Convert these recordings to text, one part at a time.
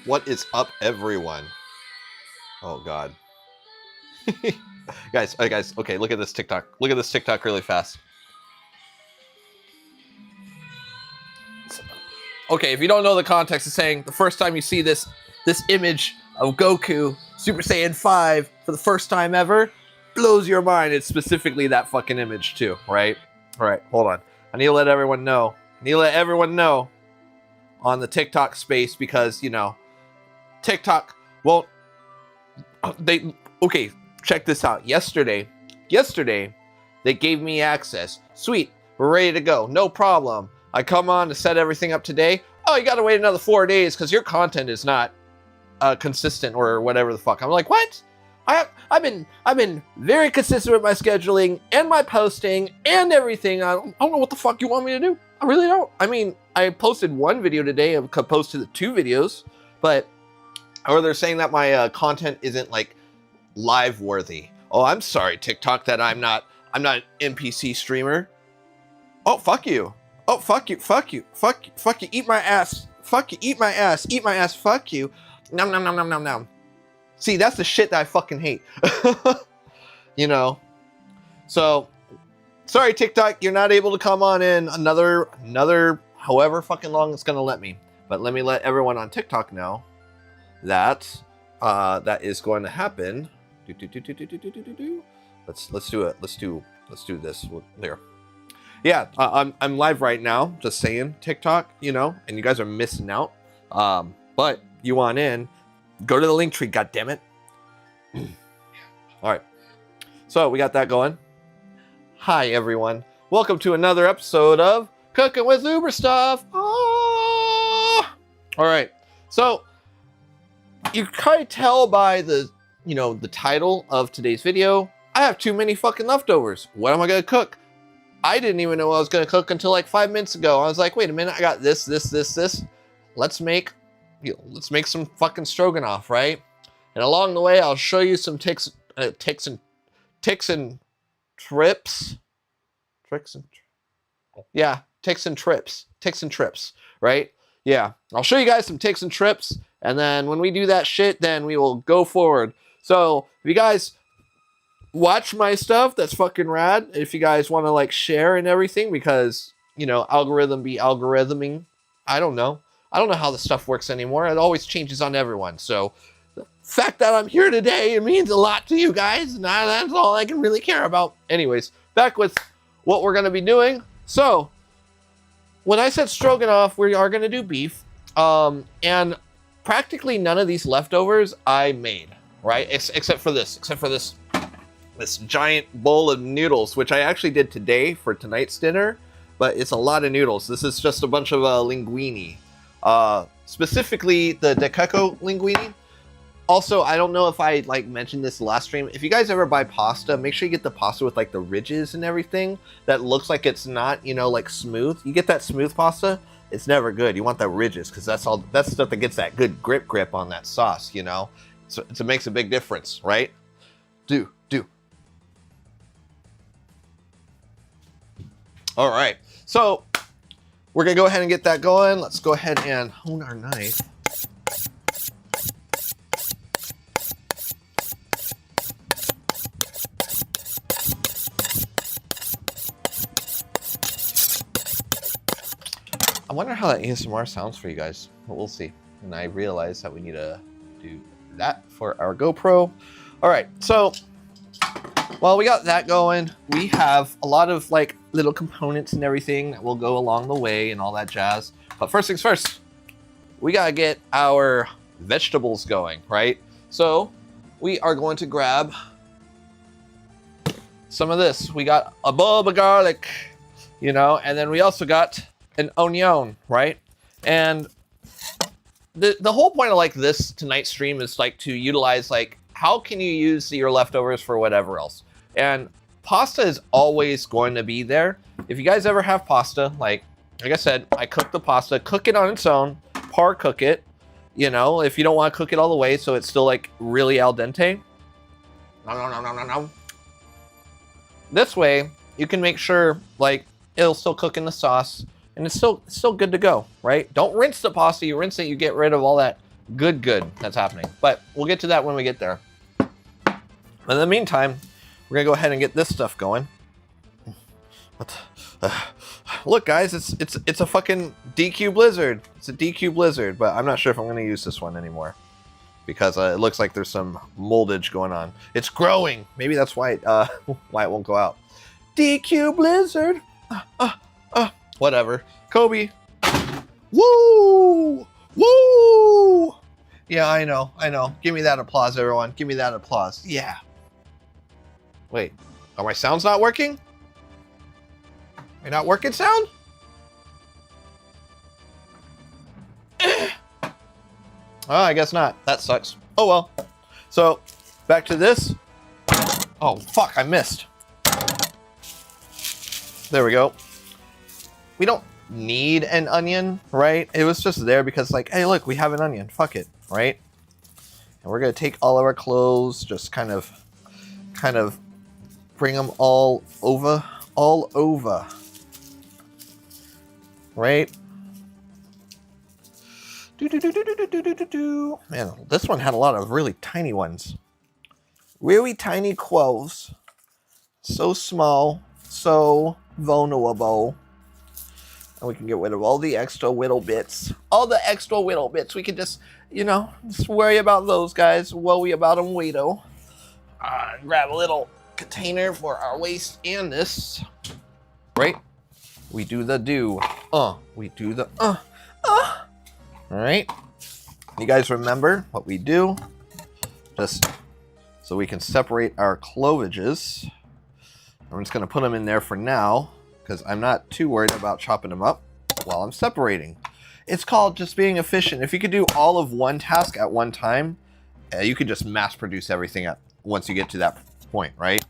What is up, everyone? Oh God, guys, guys. Okay, look at this TikTok. Look at this TikTok really fast. Okay, if you don't know the context, it's saying the first time you see this image of Goku Super Saiyan 5 for the first time ever, blows your mind. It's specifically that fucking image too, right? All right, hold on. I need to let everyone know. On the TikTok space, because TikTok won't. Okay, check this out. Yesterday, they gave me access. Sweet, we're ready to go. No problem. I come on to set everything up today. Oh, you gotta wait another 4 days because your content is not consistent or whatever the fuck. I'm like, what? I've been very consistent with my scheduling and my posting and everything. I don't know what the fuck you want me to do. I really don't. I mean, I posted one video today. I posted 2 videos, but or they're saying that my content isn't like live worthy. Oh, I'm sorry, TikTok, that I'm not an NPC streamer. Oh, fuck you. Oh, fuck you, eat my ass. Fuck you, eat my ass, fuck you. Nom, nom, nom, nom, nom, nom. See, that's the shit that I fucking hate. So, sorry, TikTok, you're not able to come on in another however fucking long it's gonna let me. But let me let everyone on TikTok know that that is going to happen. Let's do it. Let's do this. There. Yeah, I'm live right now. Just saying, TikTok, and you guys are missing out. But you want in, go to the link tree. God damn it! All right, so we got that going. Hi everyone, welcome to another episode of Cooking with Uber Stuff. Ah! All right, so you can tell by the title of today's video. I have too many fucking leftovers. What am I gonna cook? I didn't even know what I was gonna cook until like 5 minutes ago. I was like, wait a minute, I got this. Let's make some fucking stroganoff, right? And along the way, I'll show you some tricks and trips, right? Yeah, I'll show you guys some ticks and trips, and then when we do that shit, then we will go forward. So if you guys watch my stuff, that's fucking rad. If you guys want to like share and everything, because algorithm be algorithming. I don't know how the stuff works anymore. It always changes on everyone. So the fact that I'm here today, it means a lot to you guys. And that's all I can really care about. Anyways, back with what we're gonna be doing. So when I said stroganoff, we are gonna do beef. And practically none of these leftovers I made, right? Except for this giant bowl of noodles, which I actually did today for tonight's dinner, but it's a lot of noodles. This is just a bunch of linguine, specifically the Dekeko linguine. Also, I don't know if I mentioned this last stream. If you guys ever buy pasta, make sure you get the pasta with the ridges and everything that looks like it's not smooth. You get that smooth pasta, it's never good. You want the ridges, because that's stuff that gets that good grip on that sauce. So it makes a big difference, right? Do. All right, so we're gonna go ahead and get that going. Let's go ahead and hone our knife. I wonder how that ASMR sounds for you guys, but we'll see. And I realize that we need to do that for our GoPro. All right, so while we got that going, we have a lot of little components and everything that will go along the way and all that jazz. But first things first, we gotta get our vegetables going, right? So we are going to grab some of this. We got a bulb of garlic, and then we also got an onion, right? And the whole point of this tonight's stream is to utilize how can you use your leftovers for whatever else. And pasta is always going to be there. If you guys ever have pasta, like I said, I cook the pasta, cook it on its own, par cook it, if you don't want to cook it all the way so it's still really al dente. this way you can make sure like it'll still cook in the sauce and it's still good to go, right? Don't rinse the pasta. You rinse it, you get rid of all that good that's happening. But we'll get to that when we get there. In the meantime, we're gonna go ahead and get this stuff going. Look, guys, it's a fucking DQ Blizzard. It's a DQ Blizzard, but I'm not sure if I'm gonna use this one anymore because it looks like there's some moldage going on. It's growing. Maybe that's why it won't go out. DQ Blizzard. Whatever. Kobe. Woo! Woo! Yeah, I know. Give me that applause, everyone. Give me that applause. Yeah. Wait, are my sounds not working? Are not working sound? Oh, I guess not. That sucks. Oh well. So, back to this. Oh, fuck, I missed. There we go. We don't need an onion, right? It was just there because like, hey, look, we have an onion. Fuck it, right? And we're gonna take all of our clothes, just kind of bring them all over, right? Man, this one had a lot of really tiny ones. Really tiny cloves. So small, so vulnerable. And we can get rid of all the extra whittle bits. All the extra whittle bits. We can just, just worry about those guys. Worry about them later. Grab a little container for our waste and this. Right? We do the do. We do the Alright. You guys remember what we do? Just so we can separate our clovages. I'm just going to put them in there for now because I'm not too worried about chopping them up while I'm separating. It's called just being efficient. If you could do all of one task at one time, you could just mass produce everything once you get to that point, right?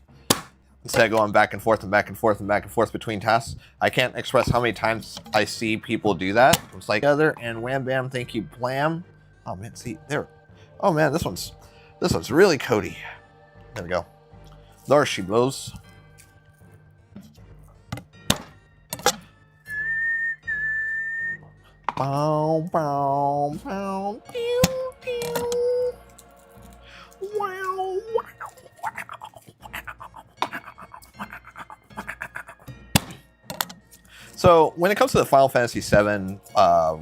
Instead of going back and forth and back and forth and back and forth between tasks. I can't express how many times I see people do that. It's like other and wham bam, thank you, blam. Oh man, see there. Oh man, this one's really coaty. There we go. There she blows. Bow, bow, bow, pew, pew. Wow, wow. So when it comes to the Final Fantasy VII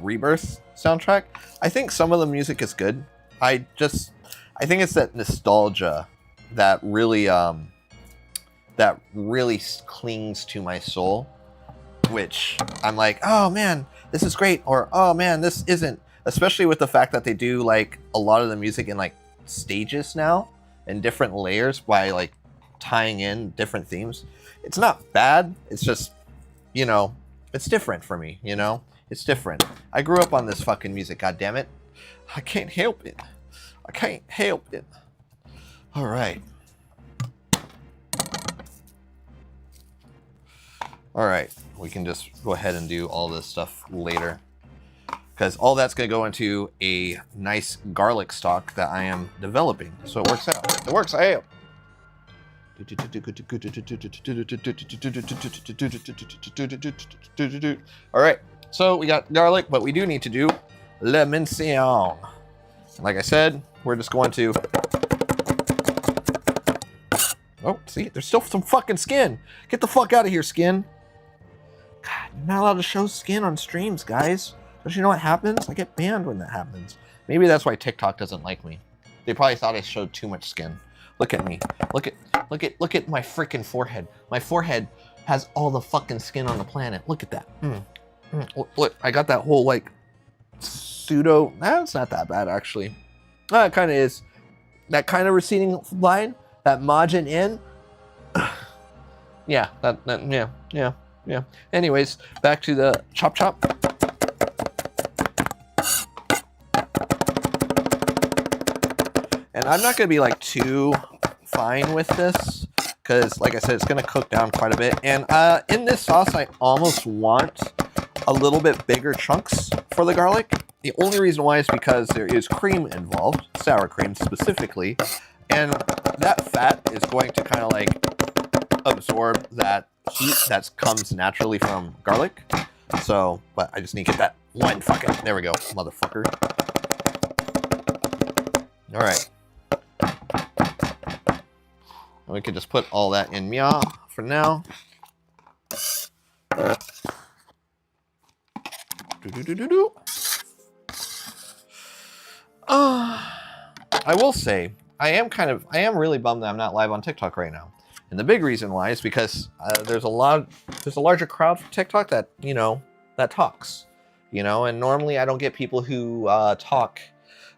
Rebirth soundtrack, I think some of the music is good. I think it's that nostalgia that really clings to my soul, which I'm like, oh man, this is great, or oh man, this isn't. Especially with the fact that they do like a lot of the music in like stages now and different layers by like tying in different themes. It's not bad. It's just, it's different for me, It's different. I grew up on this fucking music, goddammit. I can't help it. I can't help it. All right. All right. We can just go ahead and do all this stuff later. Because all that's going to go into a nice garlic stock that I am developing. So it works out. It works out. All right, so we got garlic, but we do need to do lemon. Like I said, we're just going to. Oh, see, there's still some fucking skin. Get the fuck out of here, skin. God, you're not allowed to show skin on streams, guys. Don't you know what happens? I get banned when that happens. Maybe that's why TikTok doesn't like me. They probably thought I showed too much skin. Look at me. Look at my freaking forehead. My forehead has all the fucking skin on the planet. Look at that. Look, I got that whole like pseudo. It's not that bad actually. It kind of is. That kind of receding line, that margin in. Yeah, yeah. Anyways, back to the chop. And I'm not gonna be like too fine with this because, like I said, it's gonna cook down quite a bit. And in this sauce, I almost want a little bit bigger chunks for the garlic. The only reason why is because there is cream involved, sour cream specifically, and that fat is going to kind of like absorb that heat that comes naturally from garlic. So, but I just need to get that one fucking, there we go, motherfucker. All right. And we can just put all that in Mia for now. I will say, I am really bummed that I'm not live on TikTok right now. And the big reason why is because there's a larger crowd for TikTok that, you know, that talks, you know, and normally I don't get people who talk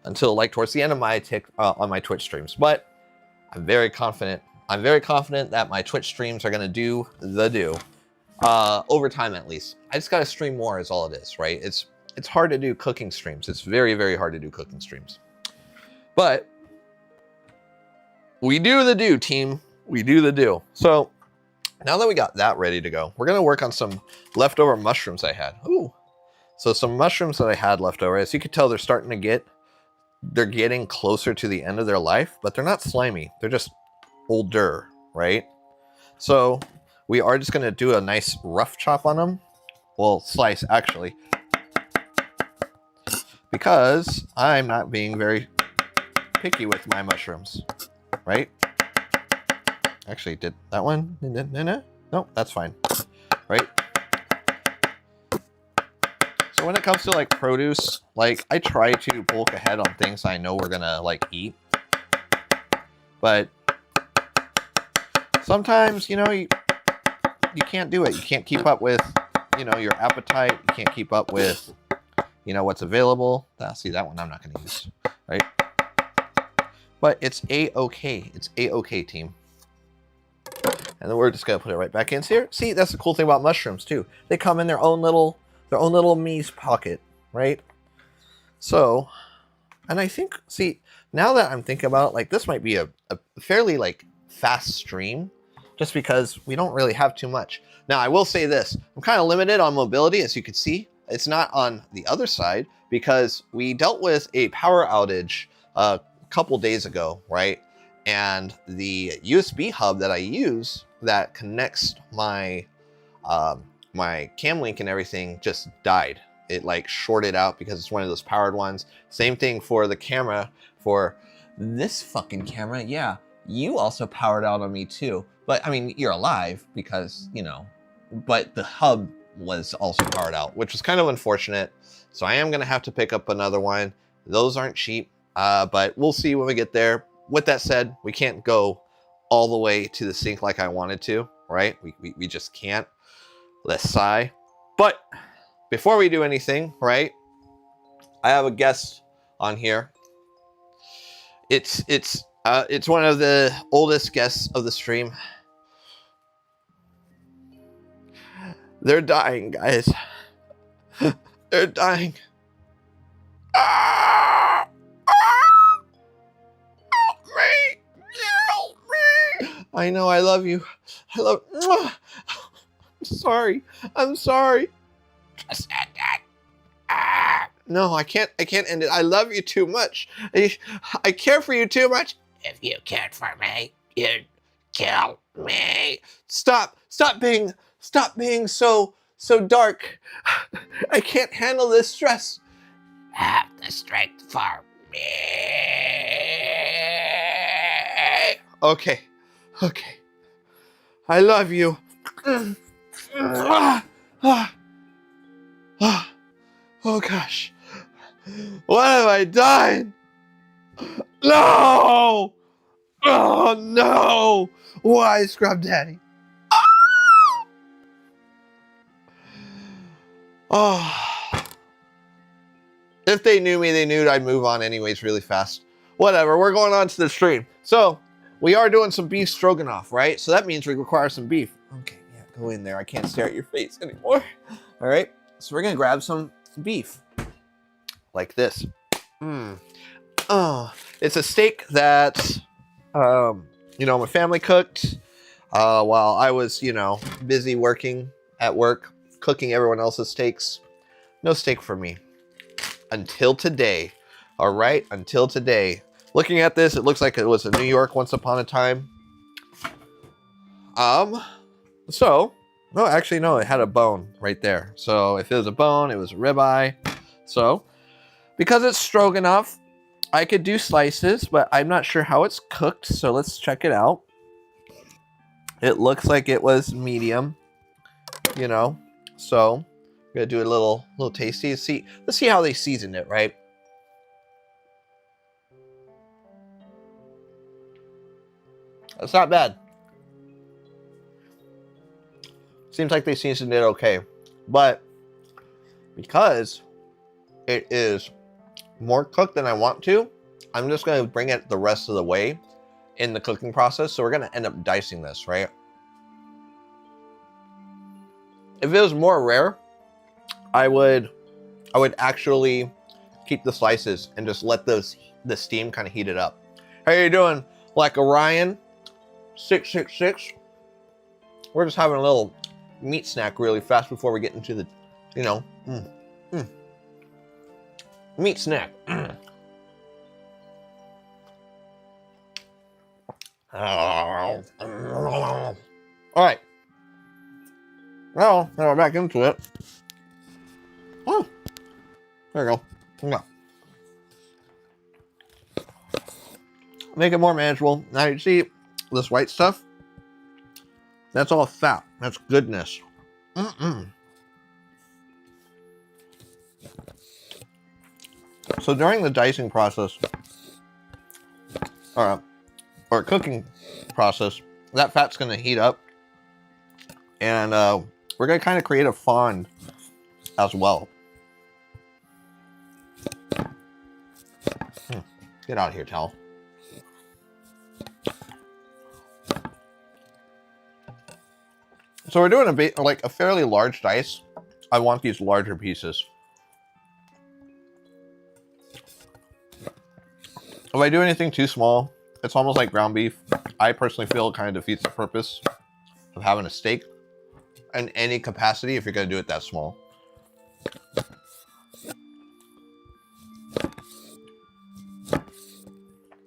until like towards the end of my on my Twitch streams, but I'm very confident that my Twitch streams are going to do the do, over time at least. I just got to stream more is all it is, right? It's hard to do cooking streams. It's very, very hard to do cooking streams. But we do the do, team. We do the do. So now that we got that ready to go, we're going to work on some leftover mushrooms I had. Ooh. So some mushrooms that I had left over. As you can tell, they're getting closer to the end of their life, but they're not slimy. They're just older, right? So we are just going to do a nice rough chop on them. Well, slice actually, because I'm not being very picky with my mushrooms, right? Actually, did that one? No, that's fine, right? So when it comes to like produce, like I try to bulk ahead on things I know we're gonna like eat, but sometimes, you know, you can't do it. You can't keep up with, you know, your appetite. You can't keep up with, you know, what's available. See, that one I'm not gonna use, right? But it's a-okay. It's a-okay, team. And then we're just gonna put it right back in here. See, that's the cool thing about mushrooms too. They come in their own little me's pocket, right? So, and I think, see, now that I'm thinking about it, like this might be a fairly like fast stream, just because we don't really have too much. Now, I will say this, I'm kind of limited on mobility, as you can see. It's not on the other side because we dealt with a power outage a couple days ago, right? And the USB hub that I use that connects my my cam link and everything just died. It like shorted out because it's one of those powered ones. Same thing for the camera, for this fucking camera. Yeah, you also powered out on me too. But I mean, you're alive because, you know, but the hub was also powered out, which was kind of unfortunate. So I am gonna have to pick up another one. Those aren't cheap, but we'll see when we get there. With that said, we can't go all the way to the sink like I wanted to, right? We just can't. Let's sigh. But before we do anything, right, I have a guest on here. It's one of the oldest guests of the stream. They're dying, guys. They're dying. Ah! Ah! Help me! Help me! I know, I love you. I love. I'm sorry. I'm sorry. Just end it. Ah! No, I can't end it. I love you too much. I care for you too much. If you cared for me, you'd kill me. Stop being so dark. I can't handle this stress. Have the strength for me. Okay. I love you. Oh gosh. What have I done? No! Oh no! Why, Scrub Daddy? Oh. If they knew me, they knew I'd move on anyways really fast. Whatever, we're going on to the stream. So, we are doing some beef stroganoff, right? So that means we require some beef. Okay, yeah, go in there. I can't stare at your face anymore. All right, so we're gonna grab some beef. Like this. Oh, it's a steak that, you know, my family cooked while I was, you know, busy working at work, cooking everyone else's steaks. No steak for me. Until today. All right, until today. Looking at this, it looks like it was in New York once upon a time. So, no, actually, no, it had a bone right there. So if it was a bone, it was a ribeye. So, because it's stroganoff, I could do slices, but I'm not sure how it's cooked. So let's check it out. It looks like it was medium, you know. So I'm gonna do a little tasty. Let's see how they seasoned it, right? It's not bad. Seems like they seasoned it okay, but because it is more cooked than I want to, I'm just going to bring it the rest of the way in the cooking process. So we're going to end up dicing this, right? If it was more rare, I would actually keep the slices and just let the steam kind of heat it up. How you doing? Like Orion 666. We're just having a little meat snack really fast before we get into the, you know, meat snack. All right. Well, now we're back into it. Oh, there you go. Yeah. Make it more manageable. Now you see this white stuff? That's all fat. That's goodness. So during the dicing process, or cooking process, that fat's going to heat up, and we're going to kind of create a fond as well. Get out of here, Tal. So we're doing a fairly large dice. I want these larger pieces. If I do anything too small, it's almost like ground beef. I personally feel it kind of defeats the purpose of having a steak in any capacity if you're going to do it that small.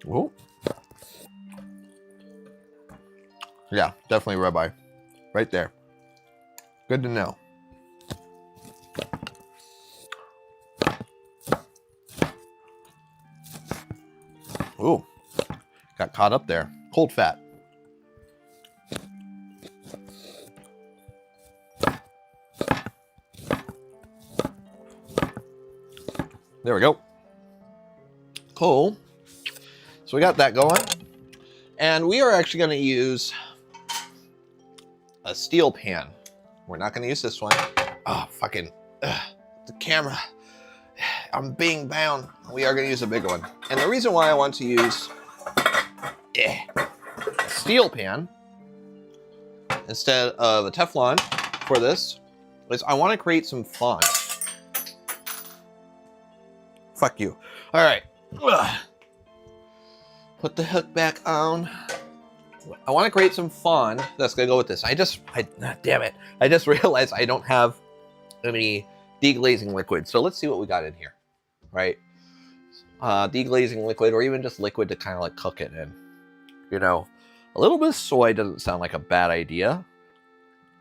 Ooh. Yeah, definitely ribeye. Right there. Good to know. Ooh. Got caught up there. Cold fat. There we go. Cool. So we got that going. And we are actually going to use a steel pan. We're not going to use this one. Oh, fucking the camera. I'm being bound. We are going to use a bigger one. And the reason why I want to use a steel pan instead of a Teflon for this is I want to create some fun. Fuck you. All right. Put the hook back on. I want to create some fond that's going to go with this. Damn it. I just realized I don't have any deglazing liquid. So let's see what we got in here, right? Deglazing liquid, or even just liquid to kind of like cook it in. You know, a little bit of soy doesn't sound like a bad idea.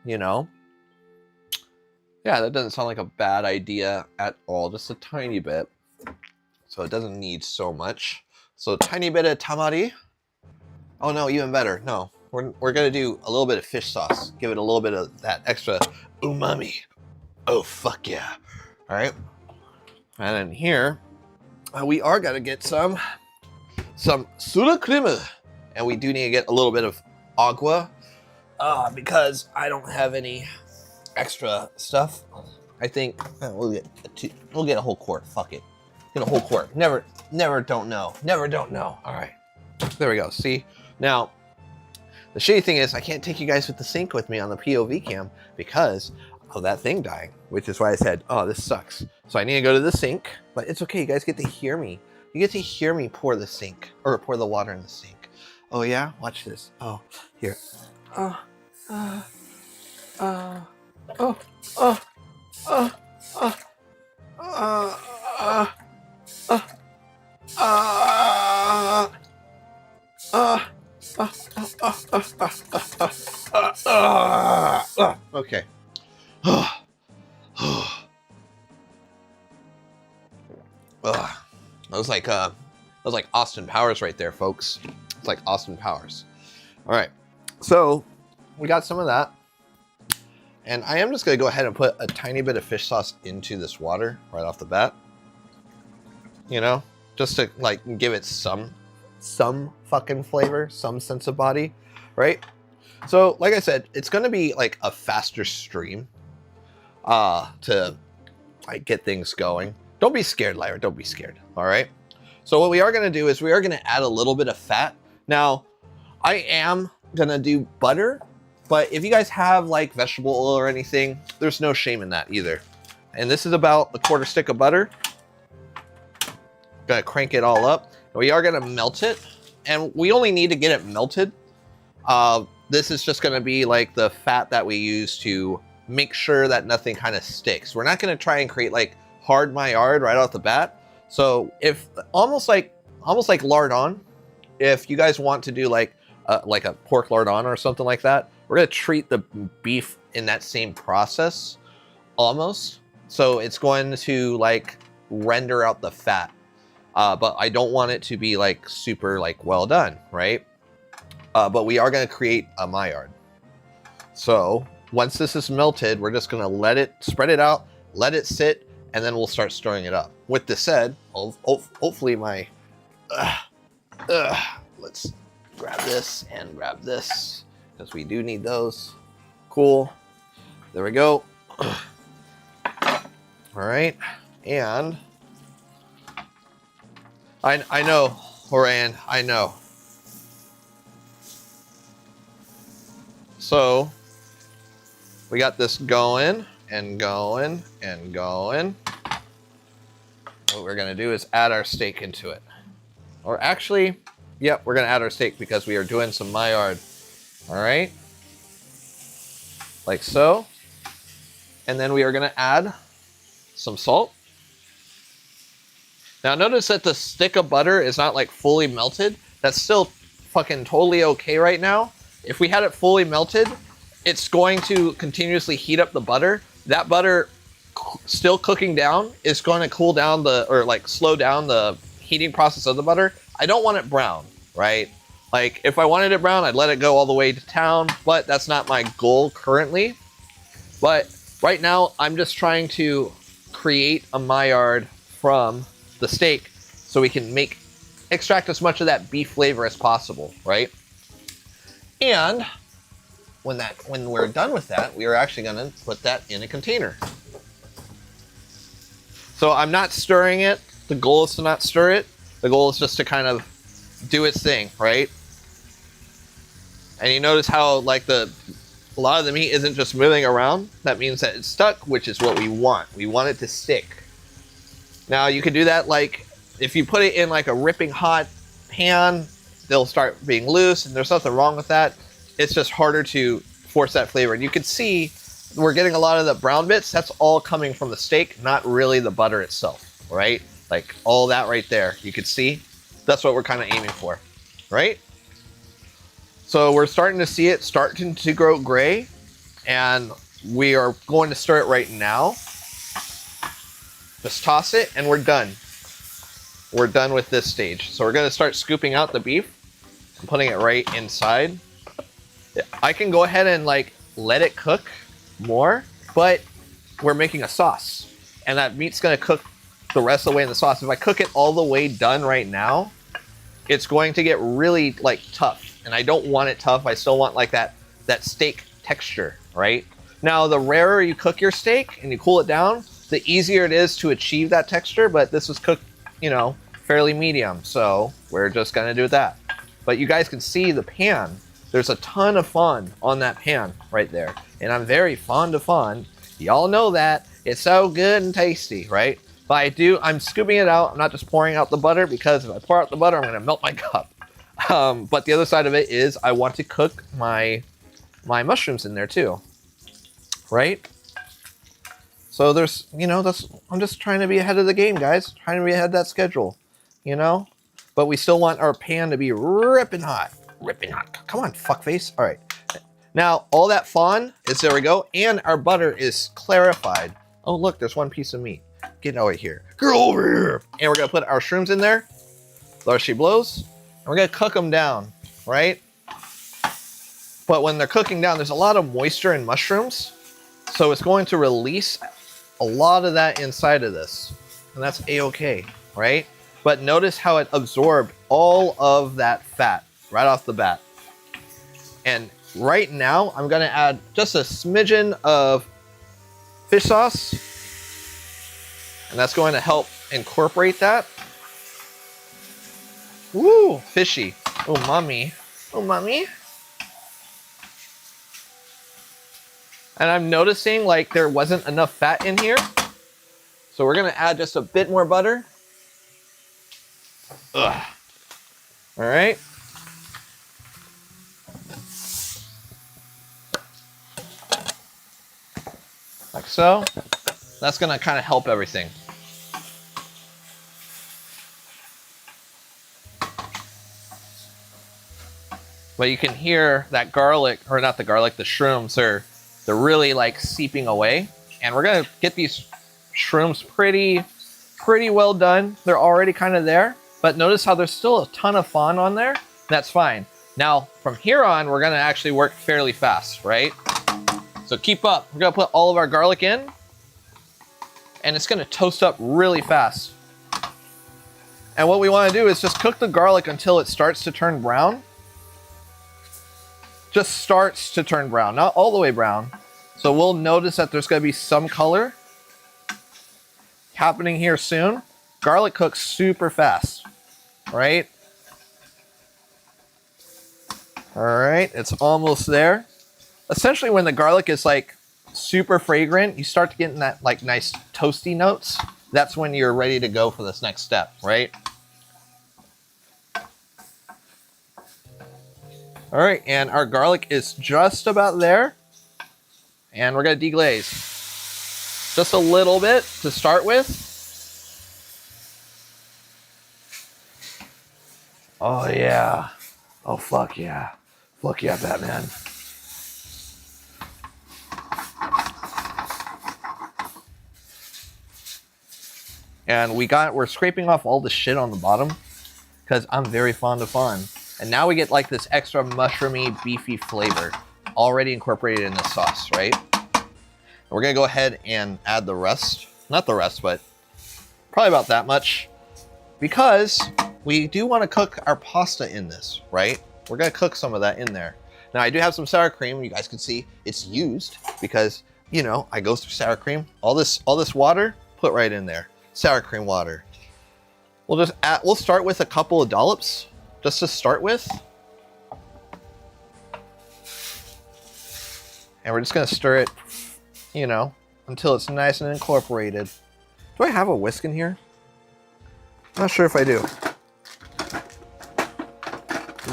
You know? Yeah, that doesn't sound like a bad idea at all. Just a tiny bit. So it doesn't need so much. So a tiny bit of tamari. Oh no, even better. No, we're gonna do a little bit of fish sauce. Give it a little bit of that extra umami. Oh fuck yeah! All right, and then here we are gonna get some sour cream, and we do need to get a little bit of agua because I don't have any extra stuff. I think we'll get a whole quart. Fuck it, get a whole quart. Never don't know. Never don't know. All right, there we go. See. Now, the shitty thing is I can't take you guys with the sink with me on the POV cam because of that thing dying, which is why I said, oh, this sucks. So I need to go to the sink, but it's okay. You guys get to hear me. You get to hear me pour the sink, or pour the water in the sink. Oh yeah? Watch this. Oh, here. Okay. That was like Austin Powers right there, folks. It's like Austin Powers. All right, so we got some of that, and I am just gonna go ahead and put a tiny bit of fish sauce into this water right off the bat. You know, just to like give it some fucking flavor, some sense of body, right? So, like I said, it's gonna be like a faster stream, to like get things going. Don't be scared, Lyra. Don't be scared. All right. So what we are going to do is we are going to add a little bit of fat. Now, I am going to do butter, but if you guys have like vegetable oil or anything, there's no shame in that either. And this is about a 1/4 stick of butter. Going to crank it all up. We are going to melt it, and we only need to get it melted. This is just going to be like the fat that we use to make sure that nothing kind of sticks. We're not going to try and create like hard Maillard right off the bat. So if almost like lardon, if you guys want to do like a pork lardon or something like that, we're gonna treat the beef in that same process almost. So it's going to like render out the fat, but I don't want it to be like super like well done, right? But we are gonna create a Maillard. So once this is melted, we're just gonna let it spread it out, let it sit, and then we'll start stirring it up. With this said, hopefully my, let's grab this and grab this, because we do need those. Cool. There we go. All right. And I know, Horan, I know. So we got this going and going and going. What we're gonna do is add our steak into it. Or actually, yep, we're gonna add our steak because we are doing some Maillard. All right, like so. And then we are gonna add some salt. Now notice that the stick of butter is not like fully melted. That's still fucking totally okay right now. If we had it fully melted, it's going to continuously heat up the butter. That butter still cooking down is going to cool down or like slow down the heating process of the butter. I don't want it brown, right? Like if I wanted it brown, I'd let it go all the way to town, but that's not my goal currently. But right now I'm just trying to create a Maillard from the steak so we can extract as much of that beef flavor as possible, right? And when we're done with that, we are actually going to put that in a container. So I'm not stirring it. The goal is to not stir it. The goal is just to kind of do its thing, right? And you notice how like a lot of the meat isn't just moving around. That means that it's stuck, which is what we want. We want it to stick. Now you can do that like if you put it in like a ripping hot pan, they'll start being loose, and there's nothing wrong with that. It's just harder to force that flavor. And you can see we're getting a lot of the brown bits. That's all coming from the steak, not really the butter itself, right? Like all that right there, you can see. That's what we're kind of aiming for, right? So we're starting to see it starting to grow gray, and we are going to stir it right now. Just toss it, and we're done. We're done with this stage. So we're going to start scooping out the beef and putting it right inside. I can go ahead and like let it cook more, but we're making a sauce, and that meat's going to cook the rest of the way in the sauce. If I cook it all the way done right now, it's going to get really like tough, and I don't want it tough. I still want like that steak texture, right? Now, the rarer you cook your steak and you cool it down, the easier it is to achieve that texture, but this was cooked, you know, fairly medium, so we're just going to do that. But you guys can see the pan. There's a ton of fond on that pan right there, and I'm very fond of fond. Y'all know that. It's so good and tasty, right? But I'm scooping it out. I'm not just pouring out the butter, because if I pour out the butter, I'm going to melt my cup. But the other side of it is I want to cook my mushrooms in there too, right? So there's, you know, I'm just trying to be ahead of the game, guys. Trying to be ahead of that schedule, you know? But we still want our pan to be ripping hot. ripping on. Come on, fuckface. All right. Now, all that fun is, there we go. And our butter is clarified. Oh, look, there's one piece of meat. Get over here. Girl, over here. And we're going to put our shrooms in there. There she blows. And we're going to cook them down, right? But when they're cooking down, there's a lot of moisture in mushrooms. So it's going to release a lot of that inside of this. And that's A-okay, right? But notice how it absorbed all of that fat right off the bat. And right now, I'm gonna add just a smidgen of fish sauce. And that's going to help incorporate that. Woo, fishy. Oh, mommy. Oh, mommy. And I'm noticing like there wasn't enough fat in here. So we're gonna add just a bit more butter. Ugh. All right. Like so. That's gonna kind of help everything. But you can hear that garlic, or not the garlic, the shrooms they're really like seeping away. And we're gonna get these shrooms pretty well done. They're already kind of there, but notice how there's still a ton of fond on there. That's fine. Now, from here on, we're gonna actually work fairly fast, right? So keep up. We're gonna put all of our garlic in, and it's gonna toast up really fast. And what we wanna do is just cook the garlic until it starts to turn brown. Just starts to turn brown, not all the way brown. So we'll notice that there's gonna be some color happening here soon. Garlic cooks super fast, right? All right, it's almost there. Essentially, when the garlic is like super fragrant, you start to get in that like nice toasty notes. That's when you're ready to go for this next step, right? All right, and our garlic is just about there. And we're gonna deglaze. Just a little bit to start with. Oh yeah. Oh fuck yeah. Fuck yeah, Batman. And we're scraping off all the shit on the bottom because I'm very fond of fond. And now we get like this extra mushroomy, beefy flavor already incorporated in this sauce, right? And we're gonna go ahead and add the rest. Not the rest, but probably about that much. Because we do want to cook our pasta in this, right? We're gonna cook some of that in there. Now I do have some sour cream. You guys can see it's used because, you know, I go through sour cream. All this water, put right in there. Sour cream water. We'll start with a couple of dollops just to start with. And we're just gonna stir it, you know, until it's nice and incorporated. Do I have a whisk in here? Not sure if I do.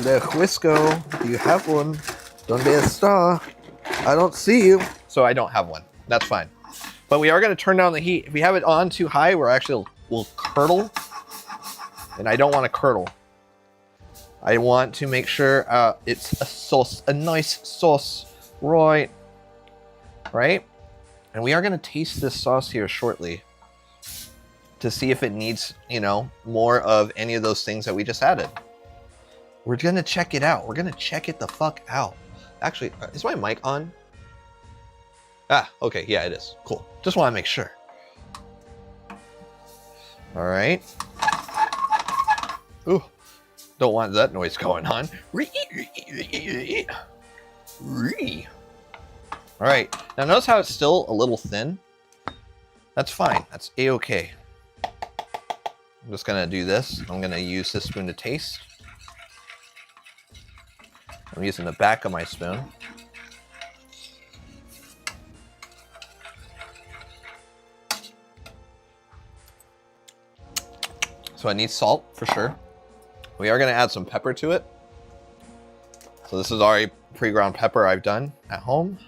The Whisco, do you have one? Donde está? I don't see you. So I don't have one. That's fine. But we are going to turn down the heat. If we have it on too high, we'll curdle. And I don't want to curdle. I want to make sure it's a sauce, a nice sauce, right? Right? And we are going to taste this sauce here shortly to see if it needs, you know, more of any of those things that we just added. We're going to check it out. We're going to check it the fuck out. Actually, is my mic on? Ah, okay, yeah, it is. Cool. Just want to make sure. All right. Ooh, don't want that noise going on. All right, now notice how it's still a little thin? That's fine, that's A-okay. I'm just gonna do this. I'm gonna use this spoon to taste. I'm using the back of my spoon. So I need salt for sure. We are gonna add some pepper to it. So this is already pre-ground pepper I've done at home.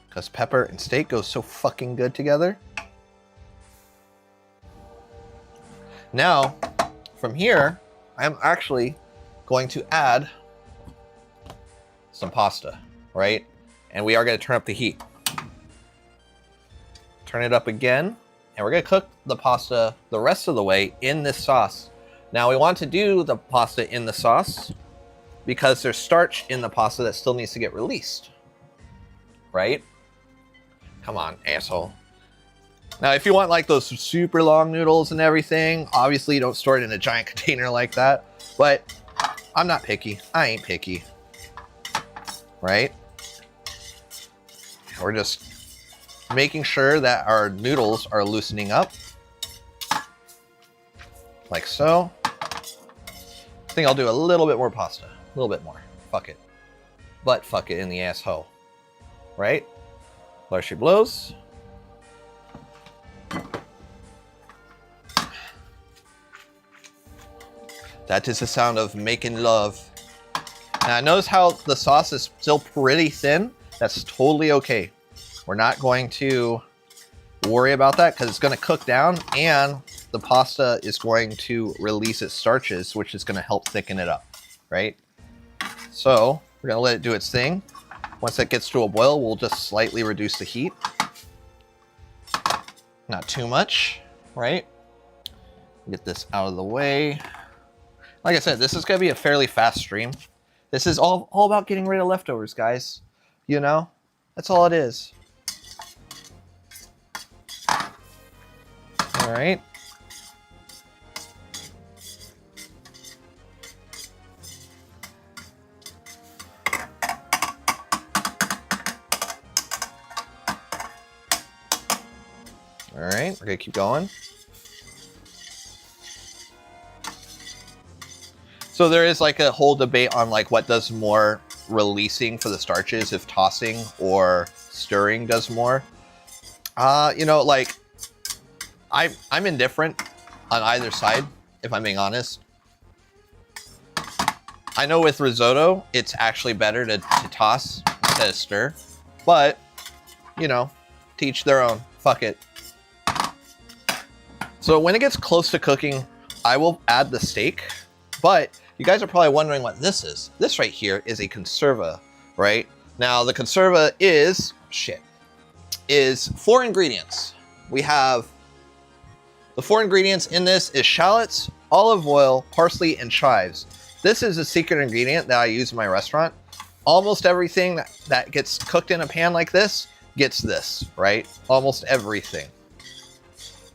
Because pepper and steak goes so fucking good together. Now, from here, I'm actually going to add some pasta, right? And we are going to turn up the heat. Turn it up again, and we're going to cook the pasta the rest of the way in this sauce. Now we want to do the pasta in the sauce because there's starch in the pasta that still needs to get released, right? Come on, asshole. Now, if you want like those super long noodles and everything, obviously you don't store it in a giant container like that, but I'm not picky. I ain't picky, right? We're just making sure that our noodles are loosening up, like so. I think I'll do a little bit more pasta, a little bit more. Fuck it. But fuck it in the asshole, right? Large blows. That is the sound of making love. Now notice how the sauce is still pretty thin. That's totally okay. We're not going to worry about that because it's going to cook down and the pasta is going to release its starches, which is going to help thicken it up, right? So we're going to let it do its thing. Once it gets to a boil, we'll just slightly reduce the heat. Not too much, right? Get this out of the way. Like I said, this is going to be a fairly fast stream. This is all about getting rid of leftovers, guys. You know? That's all it is. All right. All right, we're gonna keep going. So there is like a whole debate on like what does more releasing for the starches, if tossing or stirring does more. You know, like I'm indifferent on either side, if I'm being honest. I know with risotto, it's actually better to toss instead of stir, but you know, to each their own. Fuck it. So when it gets close to cooking, I will add the steak, but you guys are probably wondering what this is. This right here is a conserva, right? Now the conserva is 4 ingredients. We have the 4 ingredients in this is shallots, olive oil, parsley, and chives. This is a secret ingredient that I use in my restaurant. Almost everything that gets cooked in a pan like this gets this, right? Almost everything.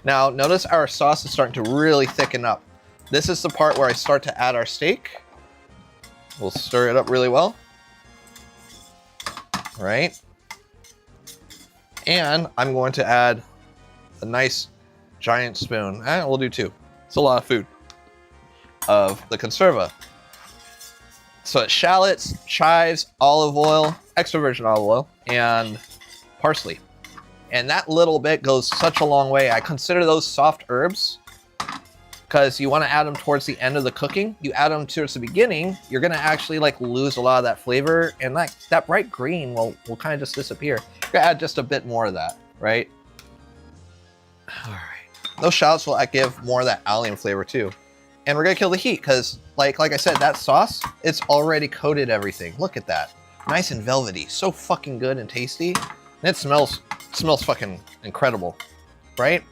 Now notice our sauce is starting to really thicken up. This is the part where I start to add our steak. We'll stir it up really well. All right. And I'm going to add a nice giant spoon. We'll do 2. It's a lot of food. Of the conserva. So it's shallots, chives, olive oil, extra virgin olive oil, and parsley. And that little bit goes such a long way. I consider those soft herbs because you want to add them towards the end of the cooking. You add them towards the beginning, you're going to actually like lose a lot of that flavor, and like that bright green will kind of just disappear. You're going to add just a bit more of that, right? All right. Those shallots will give more of that allium flavor too. And we're going to kill the heat because like I said, that sauce, it's already coated everything. Look at that. Nice and velvety. So fucking good and tasty. And it smells fucking incredible, right?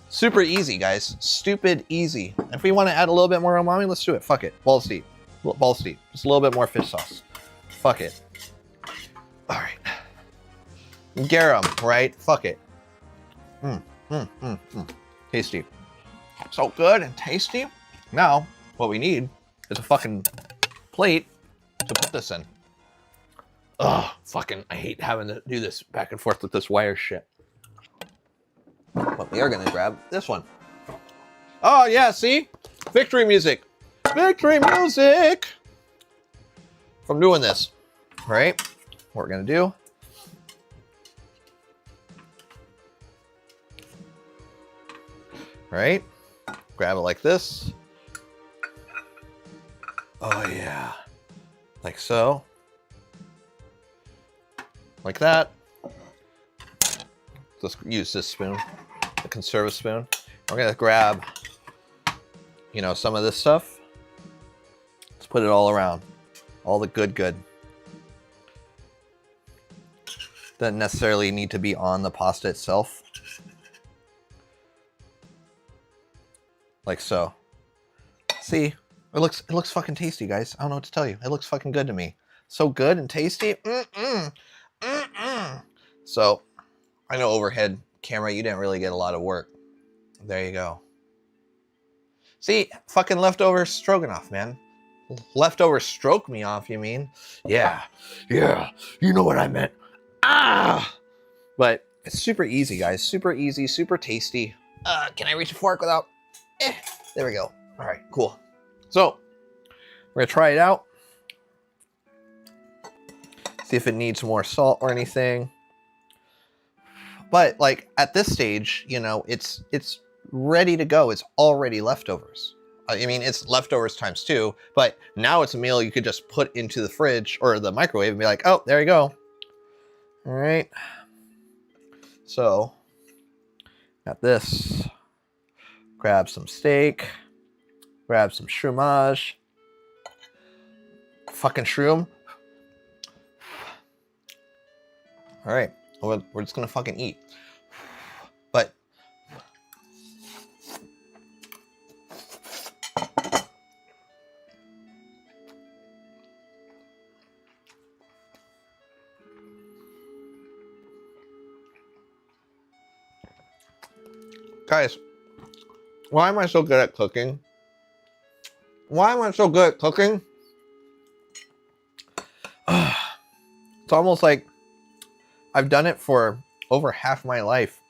Super easy, guys. Stupid easy. If we want to add a little bit more umami, let's do it. Fuck it. Balls deep. Balls deep. Just a little bit more fish sauce. Fuck it. All right. Garum, right? Fuck it. Tasty. So good and tasty. Now, what we need is a fucking plate to put this in. Ugh, fucking, I hate having to do this back and forth with this wire shit. But we are gonna grab this one. Oh yeah, see? Victory music. Victory music! From doing this, right? What we're gonna do. Right? Grab it like this. Oh yeah. Like so. Like that. Let's use this spoon, the conserva spoon. We're gonna grab, you know, some of this stuff. put it all around. All the good. Doesn't necessarily need to be on the pasta itself. Like so. See, it looks fucking tasty, guys. I don't know what to tell you. It looks fucking good to me. So good and tasty. So, I know overhead camera, you didn't really get a lot of work. There you go. See, fucking leftover stroganoff, man. Leftover stroke me off, you mean? Yeah, you know what I meant. But it's super easy, guys. Super easy, super tasty. Can I reach a fork without? There we go. All right, cool. So, we're gonna try it out. See if it needs more salt or anything. But like at this stage, you know, it's ready to go. It's already leftovers. I mean, it's leftovers times 2, but now it's a meal you could just put into the fridge or the microwave and be like, oh, there you go. All right. So, got this. Grab some steak. Grab some shroomage. Fucking shroom. All right. We're just gonna fucking eat. But guys, why am I so good at cooking? Why am I so good at cooking? It's almost like I've done it for over half my life.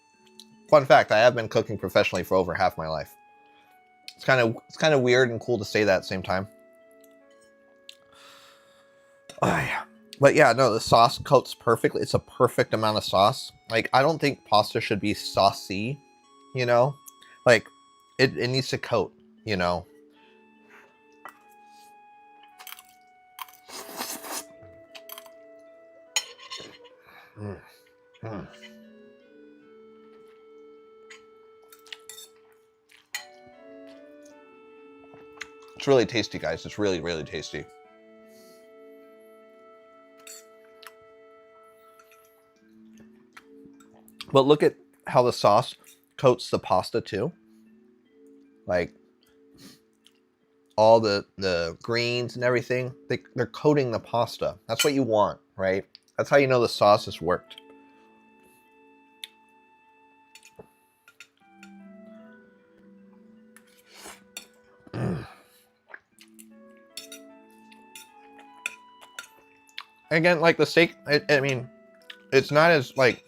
Fun fact, I have been cooking professionally for over half my life. It's kind of weird and cool to say that at the same time. But yeah, no, the sauce coats perfectly. It's a perfect amount of sauce. Like, I don't think pasta should be saucy, you know? Like, it needs to coat, you know? It's really tasty, guys. It's really, really tasty. But look at how the sauce coats the pasta too. Like all the greens and everything, they're coating the pasta. That's what you want, right? That's how you know the sauce has worked. Again, like the steak, I mean, it's not as like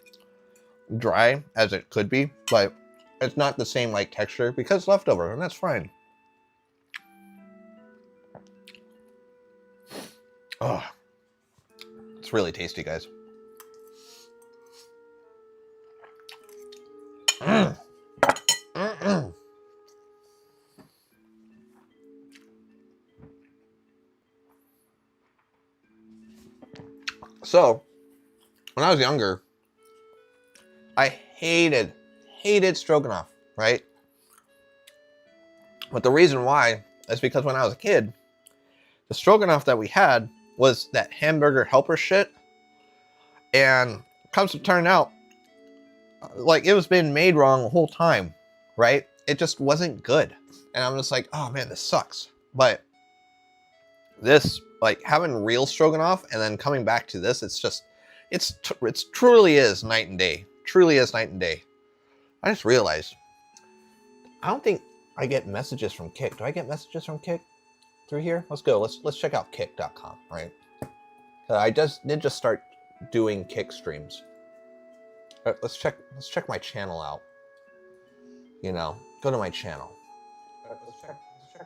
dry as it could be, but it's not the same like texture because it's leftover, and that's fine. Oh, it's really tasty, guys. So, when I was younger, I hated stroganoff, right? But the reason why is because when I was a kid, the stroganoff that we had was that hamburger helper shit. And comes to turn out, like, it was being made wrong the whole time, right? It just wasn't good. And I'm just like, oh man, this sucks. But this, like, having real stroganoff and then coming back to this, it's just, it's truly is night and day. Truly is night and day. I just realized, I don't think I get messages from Kick. Do I get messages from Kick through here? Let's go. Let's check out kick.com, right? I did just start doing Kick streams. Let's check my channel out. You know, go to my channel. Let's check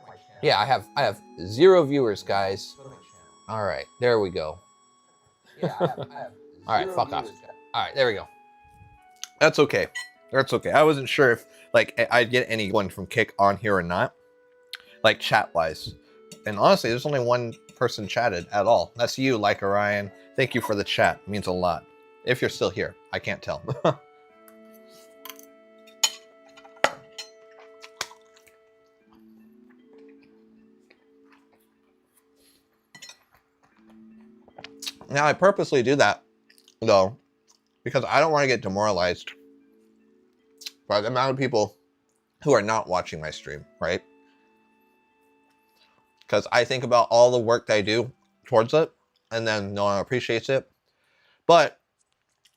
my channel. Yeah, I have 0 viewers, guys. All right, there we go. Yeah, I have all right, fuck off. All right, there we go. That's okay. That's okay. I wasn't sure if like I'd get anyone from Kick on here or not, like chat wise. And honestly, there's only one person chatted at all. That's you, like Orion. Thank you for the chat. It means a lot. If you're still here, I can't tell. Now, I purposely do that, though, because I don't want to get demoralized by the amount of people who are not watching my stream, right? Because I think about all the work that I do towards it, and then no one appreciates it. But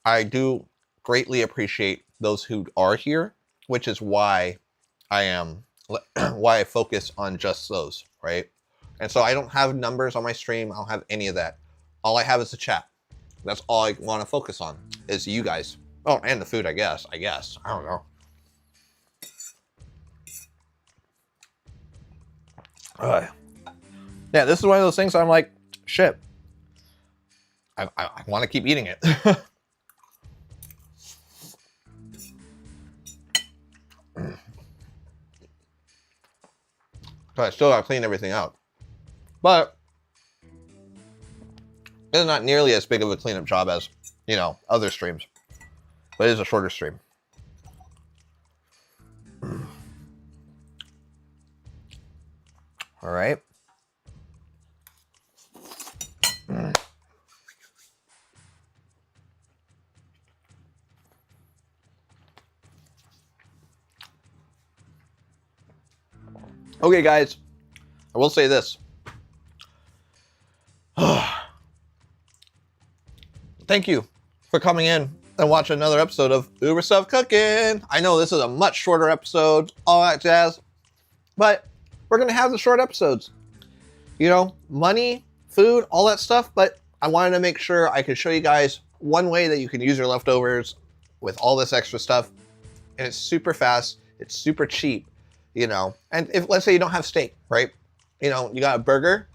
I do greatly appreciate those who are here, which is why why I focus on just those, right? And so I don't have numbers on my stream. I don't have any of that. All I have is the chat. That's all I want to focus on is you guys. Oh, and the food, I guess. I don't know. Yeah, this is one of those things I'm like, shit. I want to keep eating it. But I still gotta clean everything out. But it's not nearly as big of a cleanup job as, you know, other streams. But it is a shorter stream. All right. Okay, guys, I will say this. Thank you for coming in and watching another episode of Uber Stuff Cooking. I know this is a much shorter episode, all that jazz, but we're going to have the short episodes. You know, money, food, all that stuff, but I wanted to make sure I could show you guys one way that you can use your leftovers with all this extra stuff, and it's super fast, it's super cheap. You know, and if let's say you don't have steak, right? You know, you got a burger.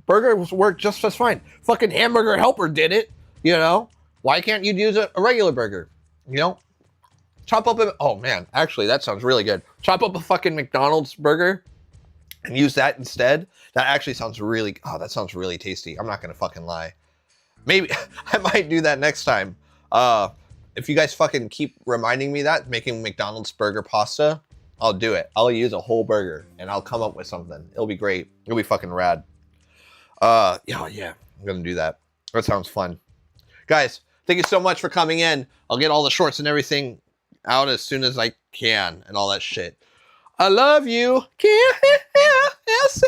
Burgers work just as fine. Fucking Hamburger Helper did it. You know, why can't you use a regular burger? You know, chop up oh man, actually that sounds really good. Chop up a fucking McDonald's burger and use that instead. That actually sounds really, oh, that sounds really tasty. I'm not gonna fucking lie. Maybe I might do that next time. If you guys fucking keep reminding me that, making McDonald's burger pasta, I'll do it. I'll use a whole burger and I'll come up with something. It'll be great. It'll be fucking rad. Yeah, I'm gonna do that. That sounds fun. Guys, thank you so much for coming in. I'll get all the shorts and everything out as soon as I can and all that shit. I love you. Kisses.